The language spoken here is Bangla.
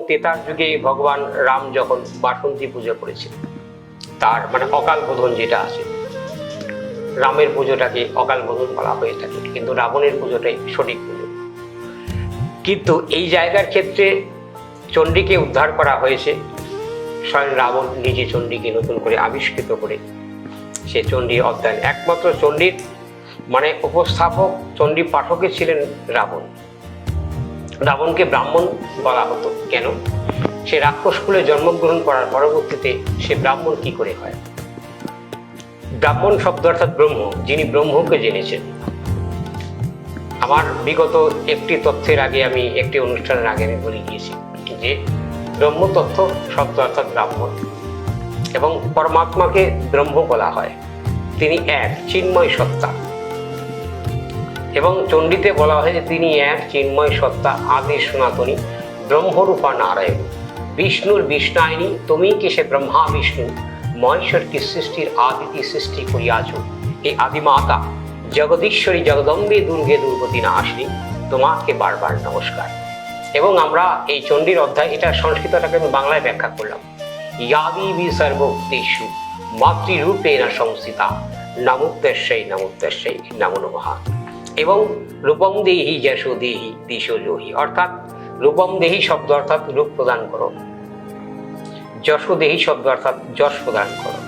তেতার যুগে ভগবান রাম যখন বাসন্তী পুজো করেছে, তার মানে অকাল বোধন যেটা আছে, রামের পুজোটাকে অকাল বোধন বলা হয়ে থাকে, কিন্তু রাবণের পুজোটাই সঠিক পুজো। কিন্তু এই জায়গার ক্ষেত্রে চণ্ডীকে উদ্ধার করা হয়েছে, স্বয়ং রাবণ নিজে চণ্ডীকে নতুন করে আবিষ্কৃত করে সে চণ্ডী অধ্যয়ন, একমাত্র চণ্ডীর মানে উপস্থাপক চণ্ডী পাঠকে ছিলেন রাবণ। রাবণকে ব্রাহ্মণ বলা হতো কেন? সে রাক্ষস কুলে জন্মগ্রহণ করার পরবর্তীতে সে ব্রাহ্মণ কি করে হয়? ব্রাহ্মণ শব্দ অর্থাৎ ব্রহ্ম, যিনি ব্রহ্মকে জেনেছেন। আমার বিগত একটি তথ্যের আগে আমি একটি অনুষ্ঠানের আগে আমি বলে গিয়েছি যে ব্রহ্মতত্ত্ব শব্দ অর্থাৎ ব্রাহ্মণ, এবং পরমাত্মাকে ব্রহ্ম বলা হয়। তিনি এক চিন্ময় সত্তা, এবং চণ্ডীতে বলা হয় যে তিনি এক চিন্ময় সত্তা, আদি সনাতনী ব্রহ্মরূপা নারায়ণ, বিষ্ণুর বিষ্ণায়নী, তুমি কে সে ব্রহ্মা বিষ্ণু মহেশ্বর কি সৃষ্টির আদিতি সৃষ্টি করিয়াছ, এই আদিমাতা জগদীশ্বরী জগদম্বে দুর্গে দুর্গতি নাশিনী, তোমাকে বারবার নমস্কার। এবং আমরা এই চণ্ডীর অধ্যায়, এটা সংস্কৃতটাকে আমি বাংলায় ব্যাখ্যা করলাম। ইয়াবি সর্বভূতেষু মাতৃরূপেণ সংস্থিতা নমোস্তস্যৈ নমোস্তস্যৈ নমো নমঃ। এবং রূপম দেহি যশো দেহি দিশো জহি, অর্থাৎ রূপম দেহি শব্দ অর্থাৎ রূপ প্রদান করো, যশো দেহি শব্দ অর্থাৎ যশ প্রদান করো,